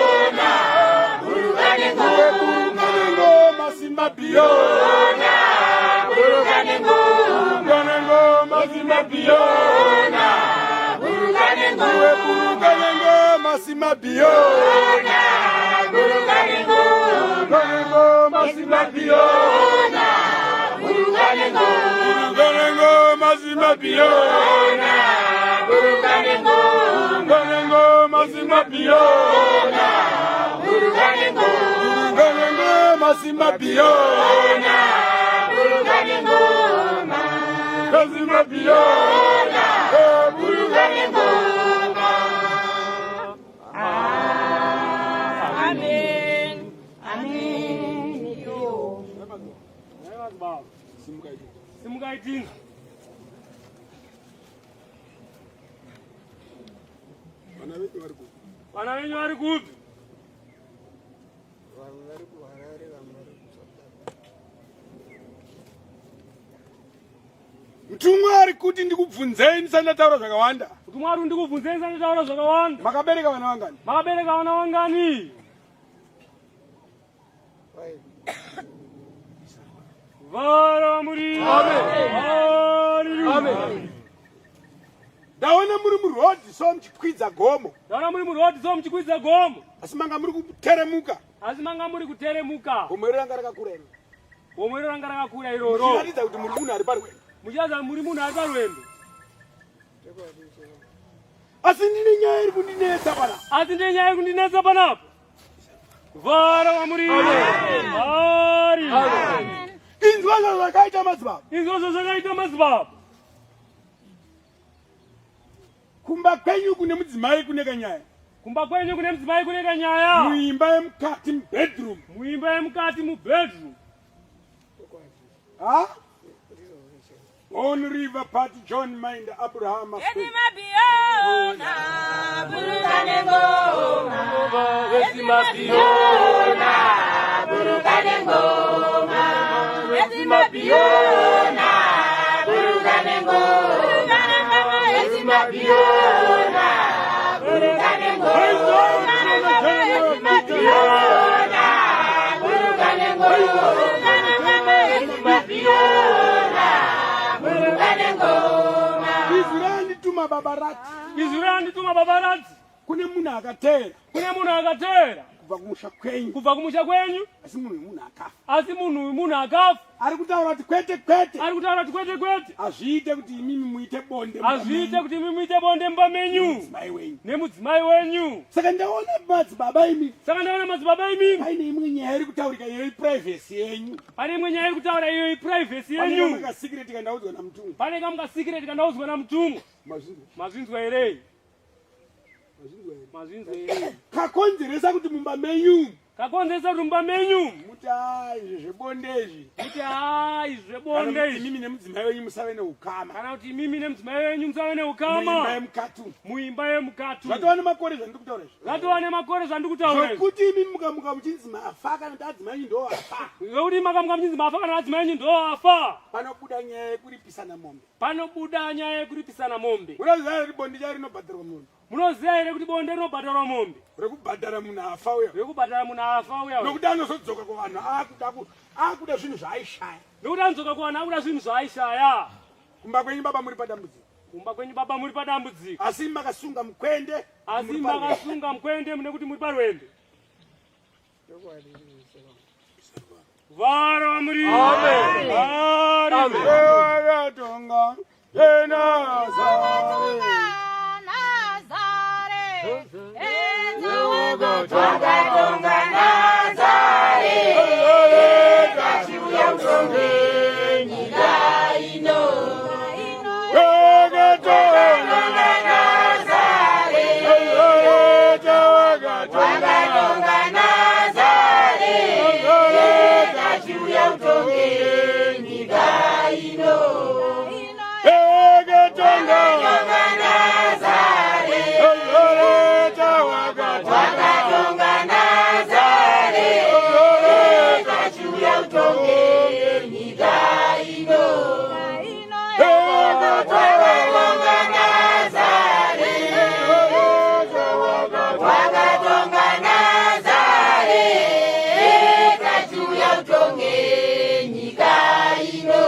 burukani ngoma. Lazima piona burukani ngoma. Lazima piona burukani ngoma. Lazima piona burukani ngoma. Lazima piona burukani ngoma. Lazima piona burukani ngoma. Lazima piona burukani ngoma. Lazima piona burukani ngoma. Lazima piona burukani ngoma. Amen. Simukaitinga. Vana venyu vari kupi? Mutumwa ari kuti ndikubvunzei ndisati ndataura zvakawanda. Mutumwa ari ndikubvunzei ndisati ndataura zvakawanda. Makabereka vana vangani? Makabereka vana vangani? Vara muri. Amen. Ndaona muri murodhi so muchikwidza gomo. Ndaona muri murodhi so muchikwidza gomo. Asi manga muri kuteremuka. Asi manga muri kuteremuka. Gomero ranga rakakura iro. Gomero ranga rakakura iroro. Muchiratidza kuti muri munhu ari parwendo. Muchiratidza muri munhu ari parwendo. Asi ndine nyaya iri kundinetsa pana. Asi ndine nyaya iri kundinetsa panapo. Vara vamuri. Amen. Inzwa zvakaita madzibaba. Inzwa zvakaita madzibaba. Kumba kwenyu kune mudzimai kune kanyaya. Kumba kwenyu kune mudzimai kune kanyaya. Muimba yemukati mubedroom. Muimba yemukati mubedroom. Ha? On River Party, John Mind, Abraham. Mabiona, burukane ngoma. Ezi mabiona, Burukane ngoma. Ezi mabiona, burukane ngoma. Ezi mabiona, burukane ngoma. Ezi mabiona, burukane ngoma. Ezi mabiona, burukane ngoma. Izurani tuma babarati. Izurani tuma babarati. Kune munhu akatera. Kune munhu akatera. Kubva kumusha kwenyu. Kubva kumusha kwenyu. Asi munhu akafa. Asi munhu akafa. Ari kutaura kuti kwete kwete. Ari kutaura kuti kwete kwete. Azviite kuti imimi muite bonde. Azviite kuti imimi muite bonde mumba menyu. Nemudzimai wenyu. Saka ndaona madzibaba imi. Saka ndaona madzibaba imi. Paine imwe nyaya iri kutaurika iyo privacy yenyu. Pane imwe nyaya iri kutaura iyo privacy yenyu. Pane kamwe kasikireti kandaudzwa namutumwa. Pane kamwe kasikireti kandaudzwa namutumwa. Mazvinzwa here? Mazvinzwa here? Kakonzeresa kuti mumba menyu. Kakonzeresa kuti mumba menyu. Muti izvi zvebonde izvi. Muti izvi zvebonde izvi. Imimi nemudzimai wenyu musave neukama. Kana kuti imimi nemudzimai wenyu musave neukama. Muimba yemukatu. Muimba yemukatu. Zvatova nemakore zvandikutaura izvi. Zvatova nemakore zvandikutaura izvi. Zvokuti imimi mukamuka muchinzi mafa kana kuti adzimai enyu ndo afa. Zvokuti makamuka muchinzi mafa kana adzimai enyu ndo afa. Panobuda nyaya yekuripisana mombe. Panobuda nyaya yekuripisana mombe. Munoziva here kuti bonde chari rinobhadharwa munhu. Munoziva here kuti bonde rinobhadharwa mombe. Rekubhadhara munhu afa uya. Rekubhadhara munhu afa uya. Nokuti anozodzoka kuvanhu akuda zvinhu zvaaishaya. Nokuti anodzoka kuvanhu akuda zvinhu zvaaishaya. Kumba kwenyu baba muri padambudziko. Kumba kwenyu baba muri padambudziko. Asi makasunga mukwende. Asi makasunga mukwende mune kuti muri parwende. Vara vamuri. Amen. Amen. Yakatonga Nazare. Twakatonga Nazare. Tachiuya utonge nyika ino. Twakatonga Nazare. Twakatonga Nazare. Tachiuya utonge nyika ino. Twakatonga Nazare. Twakatonga Nazare. Tachiuya utonge nyika ino. Twakatonga Nazare. Twakatonga Nazare. Tachiuya utonge nyika ino.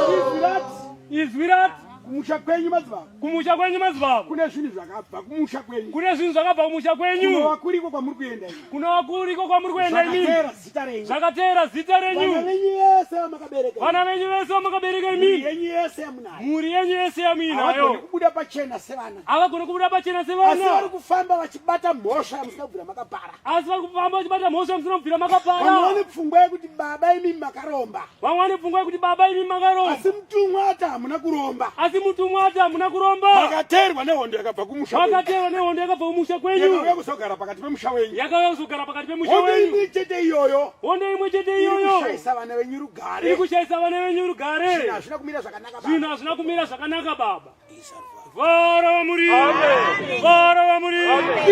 Izwi rati kumusha kwenyu madzibaba. kumusha kwenyu madzibaba. Kune zvinhu zvakabva kumusha kwenyu. Kune zvinhu zvakabva kumusha kwenyu. Kuno wakuriko kwamuri kuenda imi. Kuno wakuriko kwamuri kuenda imi. Zvakatera zita renyu. Zvakatera zita renyu. Vana venyu vese vamakabereka. Vana venyu vese vamakabereka imi. Mhuri yenyu yese yamunayo. Mhuri yenyu yese yamuinayo. Havagoni kubuda pachena sevana. Havagoni kubuda pachena Asi sevana. vari kufamba vachibata mhosva yamusina kubvira makapara. Asi vari kufamba vachibata mhosva yamusina kubvira makapara. Vamwe vane pfungwa yekuti baba imi makaromba. Vamwe vane pfungwa yekuti baba imi makaromba. Asi mutumwa ati hamuna kuromba. Asi mutumwa ati hamuna kuromba. Makaterwa nehondo yakabva kumusha kwenyu. Makaterwa nehondo yakabva kumusha kwenyu. Yakauya kuzogara pakati pemusha wenyu. Yakauya kuzogara pakati pemusha Hondo wenyu. imwe chete iyoyo. Hondo imwe chete iyoyo. Iri kushaisa vana venyu rugare. Iri kushaisa vana venyu rugare. Zvinhu hazvina kumira zvakanaka baba. Zvinhu hazvina kumira zvakanaka baba. Vara vamuri. Amen. Vara vamuri.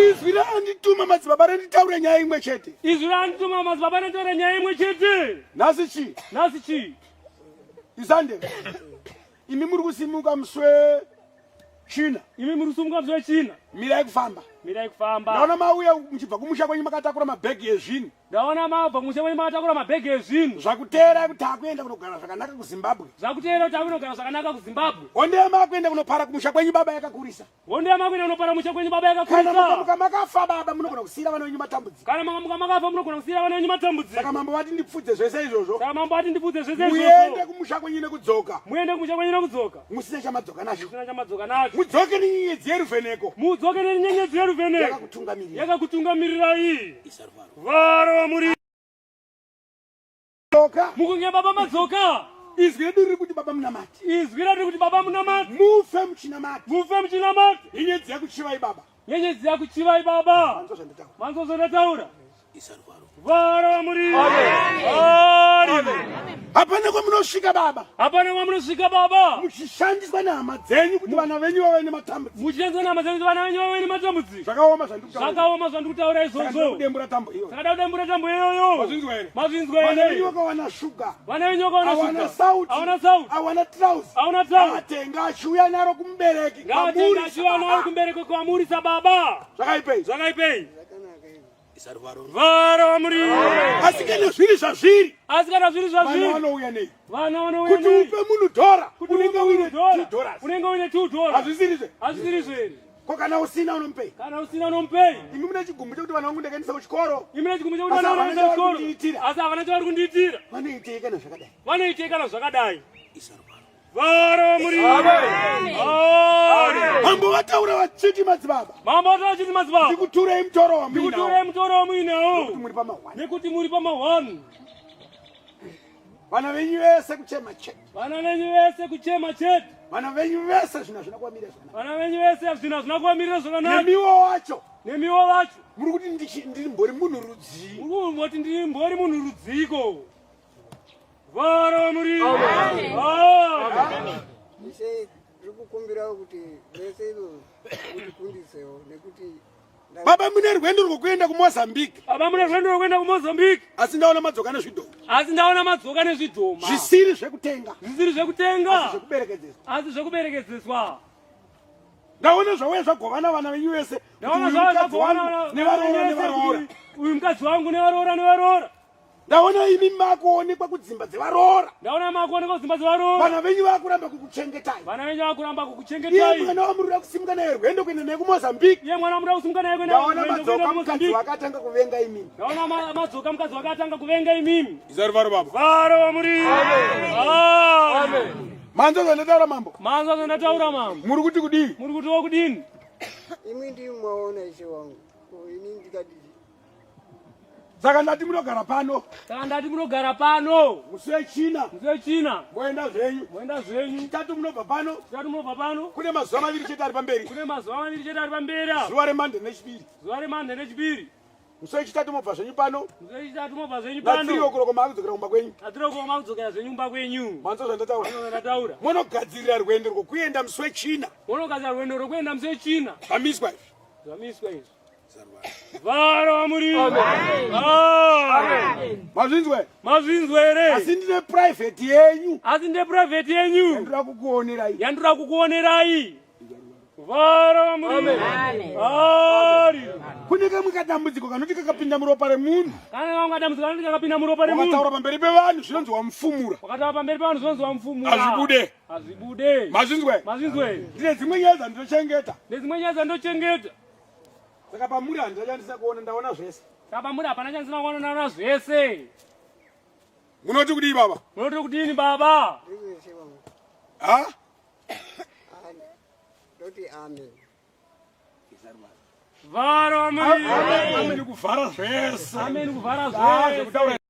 Izwi randituma madzibaba randitaure nyaya imwe chete. Izwi randituma madzibaba randitaure nyaya imwe chete. Nhasi chii? Nhasi chii? Izande. Imi muri kusimuka muswe China. Imi muri kusimuka muswe China. Mirai kufamba. Mirai kufamba. Ndaona mauya muchibva kumusha kwenyu makatakura mabhegi ezvinhu. Ndaona mabva kumusha kwenyu makatakura mabhegi ezvinhu. Zvakutera kuti akuenda kunogara zvakanaka kuZimbabwe. Zvakutera kuti akunogara zvakanaka kuZimbabwe. Hondo yamakuenda kunopara kumusha kwenyu baba yakakurisa. Hondo yamakuenda kunopara kumusha kwenyu baba yakakurisa. Kana mukamuka makafa baba munogona kusiyira vana venyu matambudziko. Kana makamuka makafa munogona kusiyira vana venyu matambudziko. Saka mambo vati ndipfudze zvese izvozvo. Saka mambo vati ndipfudze zvese izvozvo. Muende kumusha kwenyu nekudzoka. Muende kumusha kwenyu nekudzoka. Musina chamadzoka nacho. Musina chamadzoka nacho. Mudzoke nenyenyedzi yeruvheneko. Mudzoke nenyenyedzi yeruvheneko. Yakakutungamirira. Yakakutungamirirai. Vara vamuri. Mukunge baba madzoka. Izwi redu riri kuti baba munamati. Izwi redu kuti baba munamati. Mufe muchinamati. Mufe muchinamati. Nyenyedzi yakuchivai baba. Nyenyedzi yakuchivai baba. Manzwa zvandataura. Manzwa zvandataura. vhara vamuri hapana kwamunosvika baba hapana kwamunosvika baba muchishandiswa nehama dzenyu kuti vana venyu vave nematambudziko muchishandisa nhama dzenyu kuti vana venyu vave nematambudziko zvakaoma zvakaoma zvandikutaura izvozvo kudembura tambo iyoyo sakada kudembura tambo iyoyo mazvinzwa mazvinzwa here vana venyu here vakawana shuga vana venyu vakawana awana shuga sauti awana sauti awana trausi awana trausi ngatenga achiuya naro kumubereki ngavatenga achiuya naro kumbereko kwamurisa baba zvakaipei zvakaipei vhara vamuri asi kana zviri zvazviri asi kana zviri vana zvazviri vanouya nei vana vanouya kuti upe munhu dhora unenge uine $2 unenge uine $2 hazvisirizve hazvisirizvo here ko kana usina unomupei kana usina unomupei imi mune chigumbu chekuti vana vangu ndakaendesa kuchikoro imi mune chigumbu chekuti vana vanoenda kuchikoro asi havana chavari kundiitira vanoitei kana zvakadai vanoitei kana zvakadai vhara vamuri mambo vataura vachiti madzibaba mambo vataura vachiti madzibaba ndikuturei mutoro ndikuturei mutoro wamuinawo muri pama1 nekuti muri pama1 vana venyu vese kuchema chete vana venyu vese kuchema chete vana venyu vese zvina zvina kuvamirira zvakanaka vana venyu vese zvina zvina kuvamirira zvakanaka nemiwo wacho nemiwo vacho muri kuti ndirimbori munhu rudzii moti ndirimbori munhu rudziko vhara vamuri ise rikukumbirawo kuti vese ivo utikundisewo nekuti baba mune rwendo rwokuenda kumozambique baba mune rwendo rwokuenda kumozambique asi ndaona madzoka nezvidhoma asi ndaona madzoka nezvidhoma zvisiri zvekutenga zvisiri zvekutenga zvekuberekedzeswa asi zvekuberekedzeswa ndaona zvauya zvagovana vana venyu vese ndaona zvauya zvagovana nevaroora uyu mukadzi wangu nevaroora nevaroora ndaona imi makuonekwa kudzimba dzevaroora ndaona makuonekwa kudzimba dzevaroora vana venyu vakuramba kukuchengetai vana venyu vakuramba iye kukuchengetai mwana wamurida kusimuka naye rwendo kuenda naye kumozambique iye mwana wamuda kusimuka naye ndaona madzoka mukadzi wakatanga kuvenga imimi ndaona madzoka mukadzi wakatanga kuvenga imimi izaruvaro baba vhara vamuri manzo zvandataura mambo manzo zvandataura mambo muri kuti kudii muri kuti wokudini imi ndimi mwaona ishe wangu ini ndikati saka ndati munogara pano saka ndati munogara pano musi wechina moenda zvenyu tatu munobva pano kune mazuva maviri chete ari pamberi kune mazuva maviri chete ari pamberi zuva remande nechipiri musi wechitatu mobva zvenyu pano zvenyu natiriwo kuroko maakudzokera kumba kwenyu atiroko makudzokera zvenyu kumba kwenyu manzo zvandataura munogadzirira rwendo rwokuenda musi wechina munogadzira rwendo rwokuenda musi wechina zvamiswa izvi vhara vamuri mazvinzwa here asi ndine private yenyu yandira kukuonerai vhara vamuri kune kamwe kadambudziko kanoti kakapinda muropa remunhu kana kamwe kadambudziko kanoti kakapinda muropa remunhu wakataura pamberi pevanhu zvinonzi wamufumura wakataura pamberi pevanhu zvinonzi wamufumura hazvibude mazvinzwa ndine dzimwe nyaya dzandochengeta saka pamuri handichandisa kuona ndaona zvese saka pamuri hapana chandisina kuona ndaona zvese munoti kudii baba munoti kudini baba ndiveshe wangu ndoti amen vhara vamuri ameni kuvhara zvese ameni kuvhara zvese